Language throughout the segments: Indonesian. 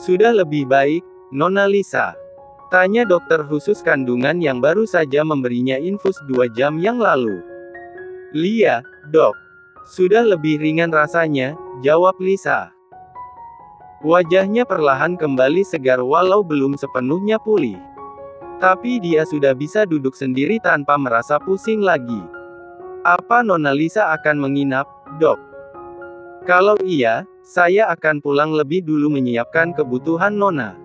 Sudah lebih baik, Nona Lisa? Tanya dokter khusus kandungan yang baru saja memberinya infus 2 jam yang lalu. Lia, dok. Sudah lebih ringan rasanya, jawab Lisa. Wajahnya perlahan kembali segar walau belum sepenuhnya pulih. Tapi dia sudah bisa duduk sendiri tanpa merasa pusing lagi. Apa Nona Lisa akan menginap, dok? Kalau iya, saya akan pulang lebih dulu menyiapkan kebutuhan Nona.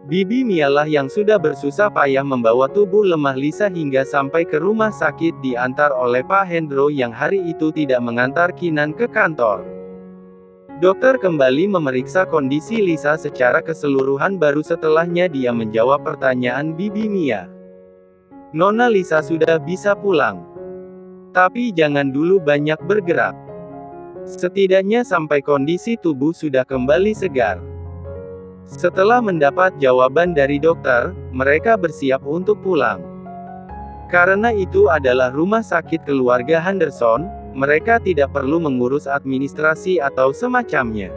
Bibi Mialah yang sudah bersusah payah membawa tubuh lemah Lisa hingga sampai ke rumah sakit diantar oleh Pak Hendro yang hari itu tidak mengantar Kinan ke kantor. Dokter kembali memeriksa kondisi Lisa secara keseluruhan baru setelahnya dia menjawab pertanyaan Bibi Mia. Nona Lisa sudah bisa pulang. Tapi jangan dulu banyak bergerak. Setidaknya sampai kondisi tubuh sudah kembali segar. Setelah mendapat jawaban dari dokter, mereka bersiap untuk pulang. Karena itu adalah rumah sakit keluarga Henderson, mereka tidak perlu mengurus administrasi atau semacamnya.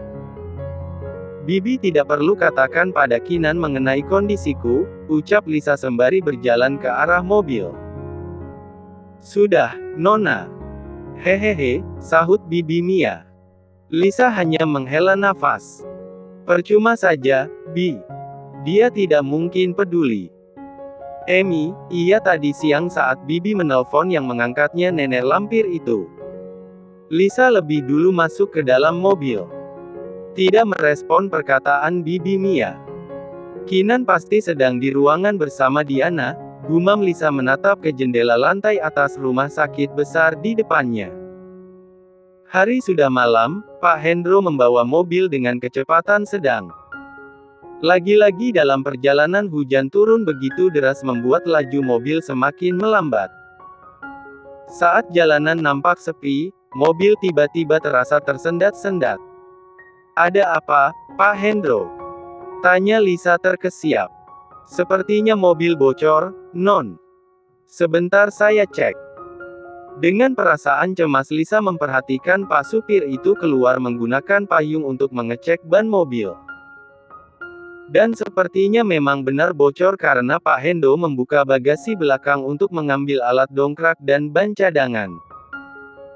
Bibi tidak perlu katakan pada Kinan mengenai kondisiku, ucap Lisa sembari berjalan ke arah mobil. Sudah, Nona. Hehehe, sahut Bibi Mia. Lisa hanya menghela nafas. Percuma saja, Bi. Dia tidak mungkin peduli. Emi, iya tadi siang saat Bibi menelpon yang mengangkatnya nenek lampir itu. Lisa lebih dulu masuk ke dalam mobil. Tidak merespon perkataan Bibi Mia. Kinan pasti sedang di ruangan bersama Diana, gumam Lisa menatap ke jendela lantai atas rumah sakit besar di depannya. Hari sudah malam, Pak Hendro membawa mobil dengan kecepatan sedang. Lagi-lagi dalam perjalanan hujan turun begitu deras membuat laju mobil semakin melambat. Saat jalanan nampak sepi, mobil tiba-tiba terasa tersendat-sendat. Ada apa, Pak Hendro? Tanya Lisa terkesiap. Sepertinya mobil bocor, Non. Sebentar saya cek. Dengan perasaan cemas Lisa memperhatikan Pak supir itu keluar menggunakan payung untuk mengecek ban mobil. Dan sepertinya memang benar bocor karena Pak Hendo membuka bagasi belakang untuk mengambil alat dongkrak dan ban cadangan.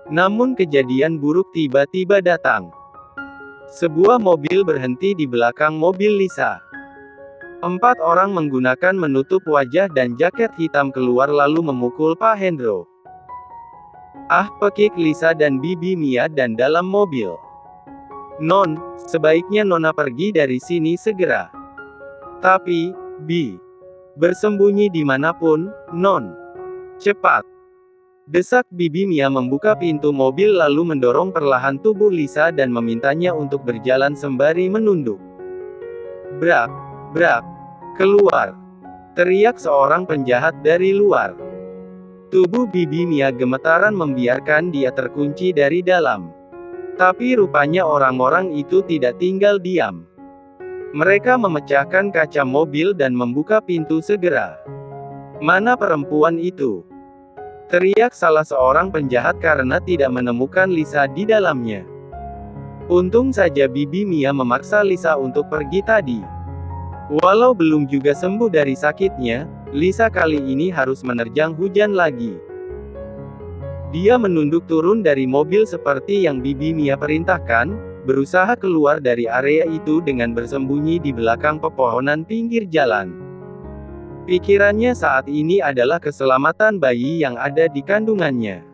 Namun kejadian buruk tiba-tiba datang. Sebuah mobil berhenti di belakang mobil Lisa. 4 orang menggunakan menutup wajah dan jaket hitam keluar lalu memukul Pak Hendro. Ah, pekik Lisa dan Bibi Mia dan dalam mobil. Non, sebaiknya Nona pergi dari sini segera. Tapi, Bi. Bersembunyi dimanapun, Non. Cepat. Desak Bibi Mia membuka pintu mobil lalu mendorong perlahan tubuh Lisa dan memintanya untuk berjalan sembari menunduk. Brak, brak. Keluar. Teriak seorang penjahat dari luar. Tubuh Bibi Mia gemetaran membiarkan dia terkunci dari dalam. Tapi rupanya orang-orang itu tidak tinggal diam. Mereka memecahkan kaca mobil dan membuka pintu segera. Mana perempuan itu? Teriak salah seorang penjahat karena tidak menemukan Lisa di dalamnya. Untung saja Bibi Mia memaksa Lisa untuk pergi tadi. Walau belum juga sembuh dari sakitnya, Lisa kali ini harus menerjang hujan lagi. Dia menunduk turun dari mobil seperti yang Bibi Mia perintahkan, berusaha keluar dari area itu dengan bersembunyi di belakang pepohonan pinggir jalan. Pikirannya saat ini adalah keselamatan bayi yang ada di kandungannya.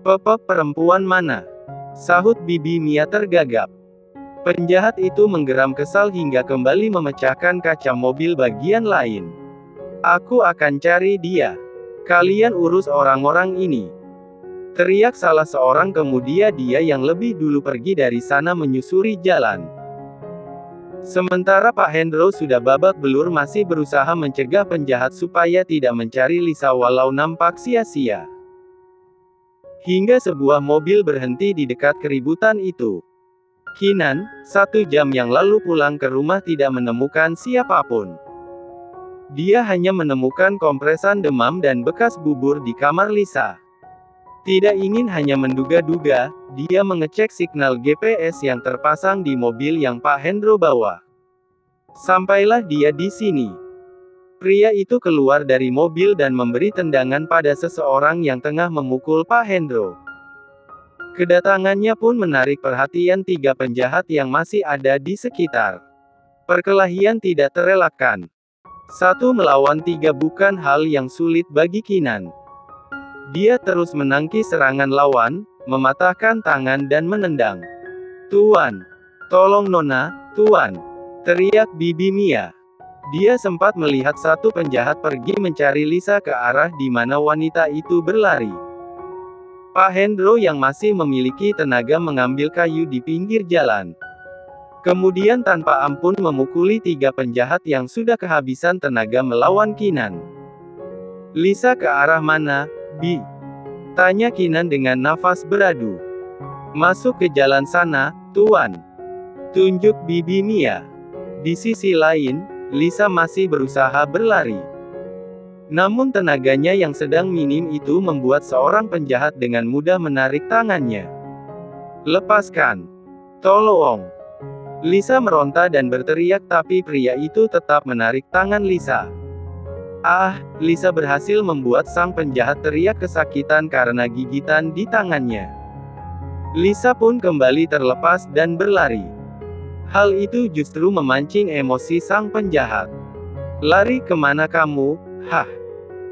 Pepep perempuan mana? Sahut Bibi Mia tergagap. Penjahat itu menggeram kesal hingga kembali memecahkan kaca mobil bagian lain. Aku akan cari dia. Kalian urus orang-orang ini. Teriak salah seorang kemudian dia yang lebih dulu pergi dari sana menyusuri jalan. Sementara Pak Hendro sudah babak belur masih berusaha mencegah penjahat supaya tidak mencari Lisa walau nampak sia-sia. Hingga sebuah mobil berhenti di dekat keributan itu. Kinan, 1 jam yang lalu pulang ke rumah tidak menemukan siapapun. Dia hanya menemukan kompresan demam dan bekas bubur di kamar Lisa. Tidak ingin hanya menduga-duga, dia mengecek signal GPS yang terpasang di mobil yang Pak Hendro bawa. Sampailah dia di sini. Pria itu keluar dari mobil dan memberi tendangan pada seseorang yang tengah memukul Pak Hendro. Kedatangannya pun menarik perhatian tiga penjahat yang masih ada di sekitar. Perkelahian tidak terelakkan. Satu melawan tiga bukan hal yang sulit bagi Kinan. Dia terus menangkis serangan lawan, mematahkan tangan dan menendang. "Tuan! Tolong Nona, Tuan!" teriak Bibi Mia. Dia sempat melihat satu penjahat pergi mencari Lisa ke arah di mana wanita itu berlari. Pak Hendro yang masih memiliki tenaga mengambil kayu di pinggir jalan. Kemudian tanpa ampun memukuli tiga penjahat yang sudah kehabisan tenaga melawan Kinan. "Lisa ke arah mana, Bi?" tanya Kinan dengan nafas beradu. "Masuk ke jalan sana, Tuan," tunjuk Bibi Mia. Di sisi lain, Lisa masih berusaha berlari. Namun tenaganya yang sedang minim itu membuat seorang penjahat dengan mudah menarik tangannya. "Lepaskan! Tolong!" Lisa meronta dan berteriak tapi pria itu tetap menarik tangan Lisa. Lisa berhasil membuat sang penjahat teriak kesakitan karena gigitan di tangannya. Lisa pun kembali terlepas dan berlari. Hal itu justru memancing emosi sang penjahat. "Lari kemana kamu? Hah!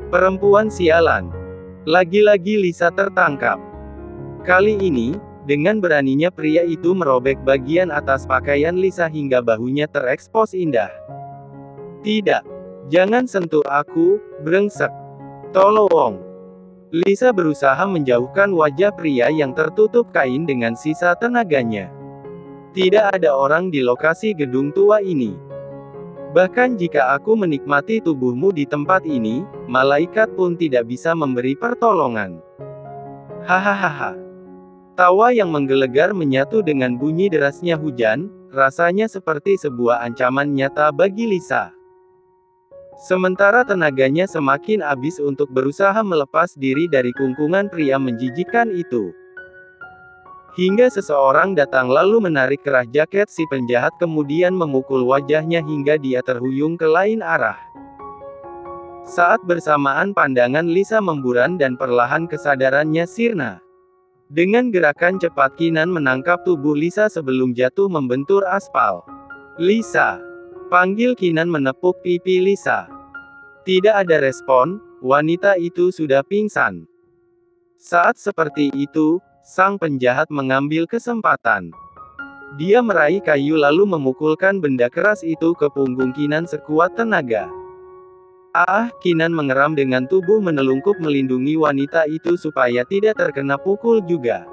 Perempuan sialan!" Lagi-lagi Lisa tertangkap. Kali ini, dengan beraninya pria itu merobek bagian atas pakaian Lisa hingga bahunya terekspos indah. "Tidak! Jangan sentuh aku, brengsek! Tolong!" Lisa berusaha menjauhkan wajah pria yang tertutup kain dengan sisa tenaganya. Tidak ada orang di lokasi gedung tua ini. "Bahkan jika aku menikmati tubuhmu di tempat ini, malaikat pun tidak bisa memberi pertolongan." Hahaha. Tawa yang menggelegar menyatu dengan bunyi derasnya hujan, rasanya seperti sebuah ancaman nyata bagi Lisa. Sementara tenaganya semakin habis untuk berusaha melepas diri dari kungkungan pria menjijikkan itu. Hingga seseorang datang lalu menarik kerah jaket si penjahat kemudian memukul wajahnya hingga dia terhuyung ke lain arah. Saat bersamaan pandangan Lisa memburam dan perlahan kesadarannya sirna. Dengan gerakan cepat Kinan menangkap tubuh Lisa sebelum jatuh membentur aspal. "Lisa!" panggil Kinan menepuk pipi Lisa. Tidak ada respon, wanita itu sudah pingsan. Saat seperti itu, sang penjahat mengambil kesempatan. Dia meraih kayu lalu memukulkan benda keras itu ke punggung Kinan sekuat tenaga. Kinan mengeram dengan tubuh menelungkup melindungi wanita itu supaya tidak terkena pukul juga.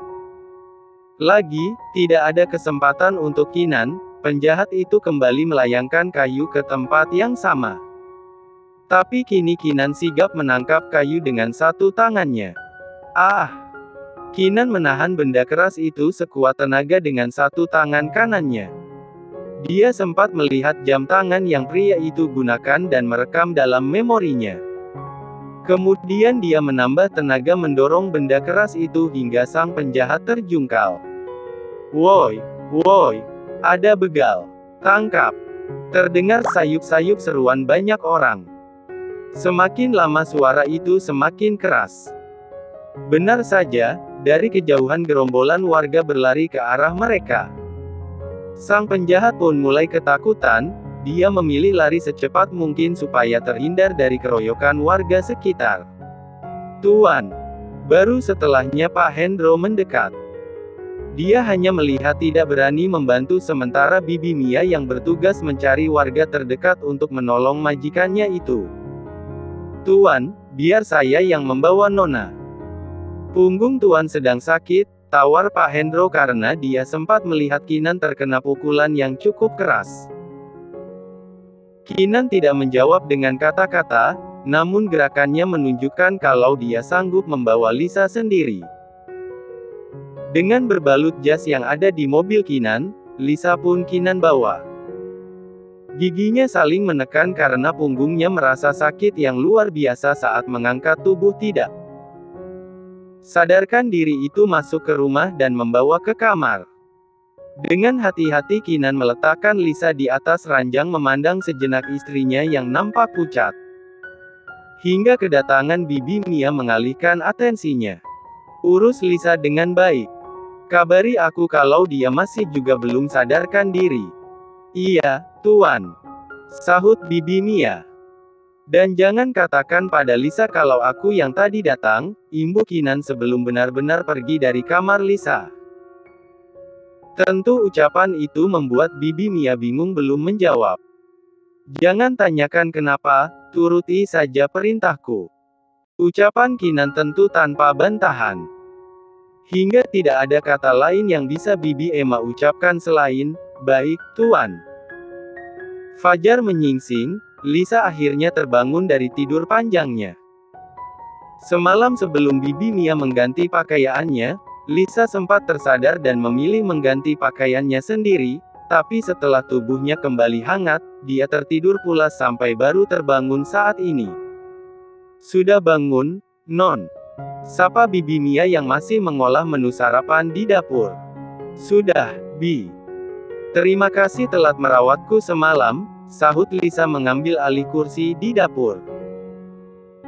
Lagi, tidak ada kesempatan untuk Kinan, penjahat itu kembali melayangkan kayu ke tempat yang sama. Tapi kini Kinan sigap menangkap kayu dengan satu tangannya. Kinan menahan benda keras itu sekuat tenaga dengan satu tangan kanannya. Dia sempat melihat jam tangan yang pria itu gunakan dan merekam dalam memorinya. Kemudian dia menambah tenaga mendorong benda keras itu hingga sang penjahat terjungkal. Woi, ada begal. Tangkap! Terdengar sayup-sayup seruan banyak orang. Semakin lama suara itu semakin keras. Benar saja, dari kejauhan gerombolan warga berlari ke arah mereka. Sang penjahat pun mulai ketakutan, dia memilih lari secepat mungkin supaya terhindar dari keroyokan warga sekitar. "Tuan!" Baru setelahnya Pak Hendro mendekat. Dia hanya melihat tidak berani membantu sementara Bibi Mia yang bertugas mencari warga terdekat untuk menolong majikannya itu. "Tuan, biar saya yang membawa Nona. Punggung Tuan sedang sakit," tawar Pak Hendro karena dia sempat melihat Kinan terkena pukulan yang cukup keras. Kinan tidak menjawab dengan kata-kata, namun gerakannya menunjukkan kalau dia sanggup membawa Lisa sendiri. Dengan berbalut jas yang ada di mobil Kinan, Lisa pun Kinan bawa. Giginya saling menekan karena punggungnya merasa sakit yang luar biasa saat mengangkat tubuh tidak sadarkan diri itu masuk ke rumah dan membawa ke kamar. Dengan hati-hati Kinan meletakkan Lisa di atas ranjang memandang sejenak istrinya yang nampak pucat. Hingga kedatangan Bibi Mia mengalihkan atensinya. Urus Lisa dengan baik. Kabari aku kalau dia masih juga belum sadarkan diri. Iya, Tuan. Sahut Bibi Mia. Dan jangan katakan pada Lisa kalau aku yang tadi datang, imbu Kinan sebelum benar-benar pergi dari kamar Lisa. Tentu ucapan itu membuat Bibi Mia bingung belum menjawab. Jangan tanyakan kenapa, turuti saja perintahku. Ucapan Kinan tentu tanpa bantahan. Hingga tidak ada kata lain yang bisa Bibi Emma ucapkan selain, baik, Tuan. Fajar menyingsing, Lisa akhirnya terbangun dari tidur panjangnya. Semalam sebelum Bibi Mia mengganti pakaiannya, Lisa sempat tersadar dan memilih mengganti pakaiannya sendiri, tapi setelah tubuhnya kembali hangat, dia tertidur pulas sampai baru terbangun saat ini. Sudah bangun, Non? Sapa Bibi Mia yang masih mengolah menu sarapan di dapur. Sudah, Bi. Terima kasih telah merawatku semalam, sahut Lisa mengambil alih kursi di dapur.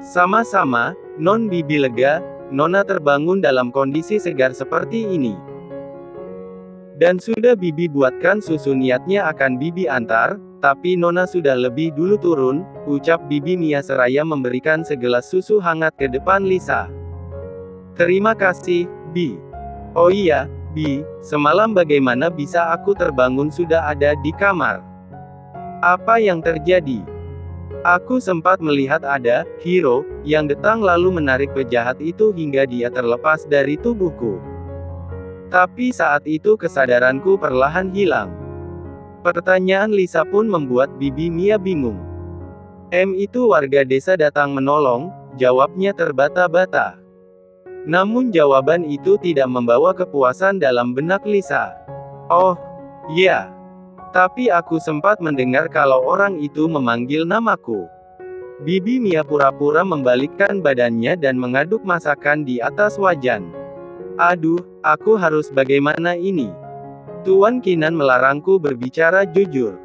Sama-sama, Non. Bibi lega, Nona terbangun dalam kondisi segar seperti ini. Dan sudah Bibi buatkan susu, niatnya akan Bibi antar, tapi Nona sudah lebih dulu turun, ucap Bibi Mia seraya memberikan segelas susu hangat ke depan Lisa. Terima kasih, Bi. Oh iya, Bi, semalam bagaimana bisa aku terbangun sudah ada di kamar? Apa yang terjadi? Aku sempat melihat ada hero yang datang lalu menarik penjahat itu hingga dia terlepas dari tubuhku. Tapi saat itu kesadaranku perlahan hilang. Pertanyaan Lisa pun membuat Bibi Mia bingung. Itu warga desa datang menolong, jawabnya terbata-bata. Namun jawaban itu tidak membawa kepuasan dalam benak Lisa. Oh, ya. Tapi aku sempat mendengar kalau orang itu memanggil namaku. Bibi Mia pura-pura membalikkan badannya dan mengaduk masakan di atas wajan. Aduh, aku harus bagaimana ini? Tuan Kinan melarangku berbicara jujur.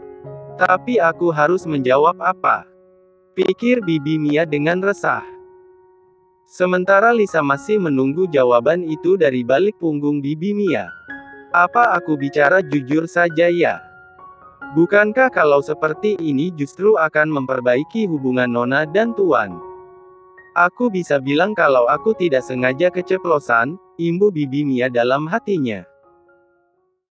Tapi aku harus menjawab apa? Pikir Bibi Mia dengan resah. Sementara Lisa masih menunggu jawaban itu dari balik punggung Bibi Mia. Apa aku bicara jujur saja ya? Bukankah kalau seperti ini justru akan memperbaiki hubungan Nona dan Tuan? Aku bisa bilang kalau aku tidak sengaja keceplosan, imbu Bibi Mia dalam hatinya.